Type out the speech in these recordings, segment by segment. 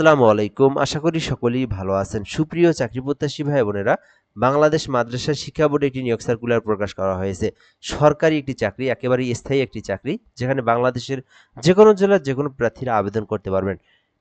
আসসালামু আলাইকুম। আশা করি সকলেই ভালো আছেন। সুপ্রিয় চাকরি প্রত্যাশী ভাই বোনেরা, বাংলাদেশ মাদ্রাসা শিক্ষা বোর্ডে একটি নিয়োগ সার্কুলার প্রকাশ করা হয়েছে। সরকারি একটি চাকরি, একেবারেই স্থায়ী একটি চাকরি, যেখানে বাংলাদেশের যেকোনো জেলার যেকোনো প্রার্থীরা আবেদন করতে পারবেন।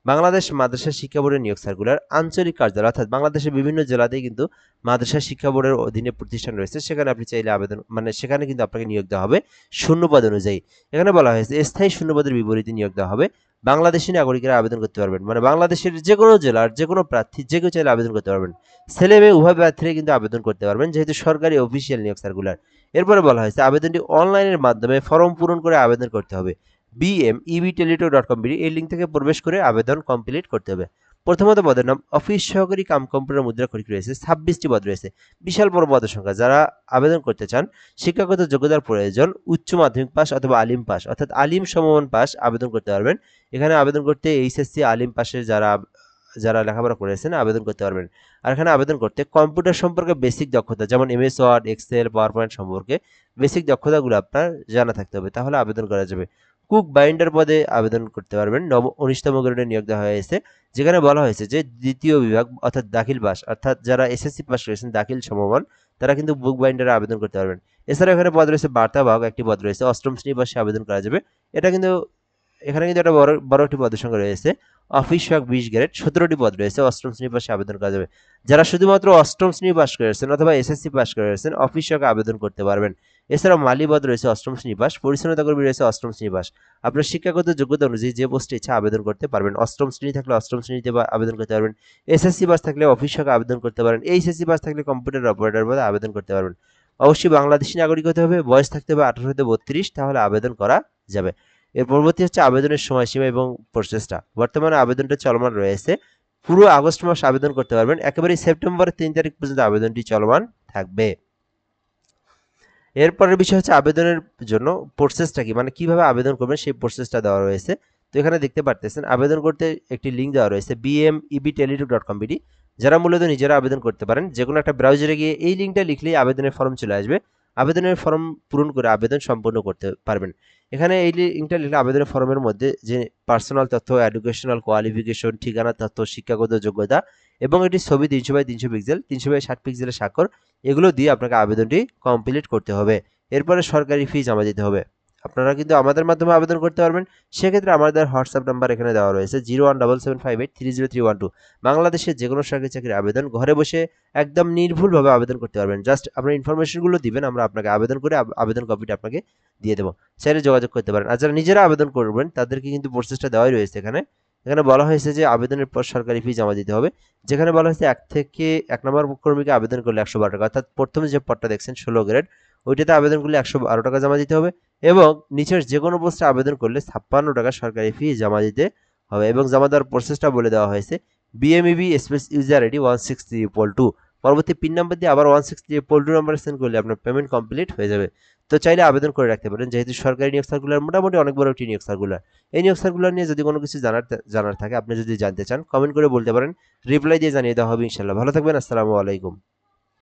বাংলাদেশ মাদ্রাসা শিক্ষা বোর্ডের নিয়োগ সার্কুলার আঞ্চলিক কার্যালয়, অর্থাৎ বাংলাদেশের বিভিন্ন জেলাতেই কিন্তু মাদ্রাসা শিক্ষা বোর্ডের অধীনে প্রতিষ্ঠান রয়েছে। সেখানে আপনি চাইলে আবেদন সেখানে কিন্তু আপনাকে নিয়োগ দেওয়া হবে শূন্যপদ অনুযায়ী। এখানে বলা হয়েছে স্থায়ী শূন্যপদের বিপরীতে নিয়োগ দেওয়া হবে। বাংলাদেশি নাগরিকরা আবেদন করতে পারবেন, বাংলাদেশের যে কোনো জেলার যে কোনো প্রার্থী যে কেউ চাইলে আবেদন করতে পারবেন। ছেলে মেয়ে উভয় প্রার্থীরা কিন্তু আবেদন করতে পারবেন, যেহেতু সরকারি অফিসিয়াল নিয়োগ সার্কুলার। এরপরে বলা হয়েছে আবেদনটি অনলাইনের মাধ্যমে ফর্ম পূরণ করে আবেদন করতে হবে। bmebtelito.com এই লিঙ্ক থেকে প্রবেশ করে আবেদন কমপ্লিট করতে হবে। প্রথমত পদের নাম অফিস সহকারী কাম কম্পিউটার মুদ্রাক্ষরিক রয়েছে, 26টি পদ রয়েছে, বিশাল বড় পদের সংখ্যা। যারা আবেদন করতে চান, শিক্ষাগত যোগ্যতার প্রয়োজন উচ্চ মাধ্যমিক পাস অথবা আলিম পাস, অর্থাৎ আলিম সমমান পাস আবেদন করতে পারবেন। এখানে আবেদন করতে এইচএসসি আলিম পাশের যারা যারা লেখাপড়া করেছেন আবেদন করতে পারবেন। আর এখানে আবেদন করতে কম্পিউটার সম্পর্কে বেসিক দক্ষতা, যেমন MS Word, Excel, PowerPoint সম্পর্কে বেসিক দক্ষতাগুলো আপনার জানা থাকতে হবে, তাহলে আবেদন করা যাবে। কুক বাইন্ডার পদে আবেদন করতে পারবেন। 19তম গ্রেডে নিয়োগ দেওয়া হয়েছে, যেখানে বলা হয়েছে যে দ্বিতীয় বিভাগ অর্থাৎ দাখিল পাস, অর্থাৎ যারা এসএসসি পাস করেছেন দাখিল সমমান, তারা কিন্তু বুক বাইন্ডারে আবেদন করতে পারবেন। এছাড়া এখানে পদ রয়েছে বার্তাবাহক, একটি পদ রয়েছে, অষ্টম শ্রেণী পাশে আবেদন করা যাবে। এটা কিন্তু এখানে কিন্তু একটা বড় বড় একটি পদের সংখ্যা রয়েছে। অফিস সহায়ক 20 গ্রেড, 17টি পদ রয়েছে, অষ্টম শ্রেণী পাশে আবেদন করা যাবে। যারা শুধুমাত্র অষ্টম শ্রেণী পাস করেছেন অথবা এসএসসি পাস করেছেন অফিস সহায়ক আবেদন করতে পারবেন। এছাড়াও মালি পদ রয়েছে অষ্টম শ্রেণী পাস, পরিচ্ছন্নতা কর্মী রয়েছে অষ্টম শ্রেণী পাস। আপনার শিক্ষাগত যোগ্যতা অনুযায়ী যে পোস্টে ইচ্ছা আবেদন করতে পারবেন। অষ্টম শ্রেণী থাকলে অষ্টম শ্রেণীতে আবেদন করতে পারবেন। এসএসসি পাস থাকলে অফিস সহায়ক আবেদন করতে পারেন। এইচএসসি পাস থাকলে কম্পিউটার অপারেটর পদে আবেদন করতে পারবেন। অবশ্যই বাংলাদেশী নাগরিক হতে হবে, বয়স থাকতে হবে 18 থেকে 32, তাহলে আবেদন করা যাবে। এর পরবর্তী হচ্ছে আবেদনের সময়সীমা এবং প্রসেসটা। বর্তমানে আবেদনটা চলমান রয়েছে, পুরো আগস্ট মাস আবেদন করতে পারবেন, একেবারে সেপ্টেম্বরের 3 তারিখ পর্যন্ত আবেদনটি চলমান থাকবে। এরপরের বিষয় হচ্ছে আবেদনের জন্য প্রসেসটা কি, কিভাবে আবেদন করবেন সেই প্রসেসটা দেওয়া রয়েছে। তো এখানে দেখতে পারতেছেন আবেদন করতে একটি লিঙ্ক দেওয়া রয়েছে, bmebtelito.com। যারা মূলত নিজেরা আবেদন করতে পারেন, যে কোনো একটা ব্রাউজারে গিয়ে এই লিঙ্কটা লিখলেই আবেদনের ফর্ম চলে আসবে। আবেদনের ফর্ম পূরণ করে আবেদন সম্পন্ন করতে পারবেন। এখানে এই লিঙ্কটা লিখলে আবেদনের ফর্মের মধ্যে যে পার্সোনাল তথ্য, এডুকেশনাল কোয়ালিফিকেশন, ঠিকানা তথ্য, শিক্ষাগত যোগ্যতা এবং একটি ছবি 300x300 পিক্সেল, 300x60 পিক্সেলের স্বাক্ষর, এগুলো দিয়ে আপনাকে আবেদনটি কমপ্লিট করতে হবে। এরপরে সরকারি ফি জমা দিতে হবে। আপনারা কিন্তু আমাদের মাধ্যমে আবেদন করতে পারবেন। সেক্ষেত্রে আমাদের হোয়াটসঅ্যাপ নাম্বার এখানে দেওয়া রয়েছে 017758300312। বাংলাদেশের যে কোনো সরকারি চাকরির আবেদন ঘরে বসে একদম নির্ভুলভাবে আবেদন করতে পারবেন। জাস্ট আপনার ইনফরমেশনগুলো দিবেন, আমরা আপনাকে আবেদন করে আবেদন কপিটা আপনাকে দিয়ে দেবো। চাইলে যোগাযোগ করতে পারেন। আর যারা নিজেরা আবেদন করবেন তাদেরকে কিন্তু প্রসেসটা দেওয়াই রয়েছে। এখানে এখানে বলা হয়েছে যে আবেদনের পর সরকারি ফি জমা দিতে হবে। যেখানে বলা হয়েছে 1 নম্বর কর্মীকে আবেদন করলে 112 টাকা, অর্থাৎ প্রথমে যে পদটা দেখছেন 16 গ্রেড, ওইটাতে আবেদন করলে 112 টাকা জমা দিতে হবে। এবং নিচের যে কোনো পোস্টে আবেদন করলে 56 টাকা সরকারি ফি জমা দিতে হবে। এবং জমা দেওয়ার প্রসেসটা বলে দেওয়া হয়েছে, BMEB স্পেস ইউজার আইডি 163 পরবর্তী পিন নাম্বার দিয়ে আবার 163 নাম্বার সেন্ড করলে আপনার পেমেন্ট কমপ্লিট হয়ে যাবে। তো চাইলে আবেদন করে রাখতে পারেন, যেহেতু সরকারি নিয়োগ সার্কুলার মোটামুটি অনেক বড় একটি নিয়োগ সার্কুলার। এই নিয়োগ সার্কুলার নিয়ে যদি কোনো কিছু জানার থাকে, আপনি যদি জানতে চান কমেন্ট করে বলতে পারেন, রিপ্লাই দিয়ে জানিয়ে দেওয়া হবে ইনশাল্লাহ। ভালো থাকবেন, আসসালামু আলাইকুম।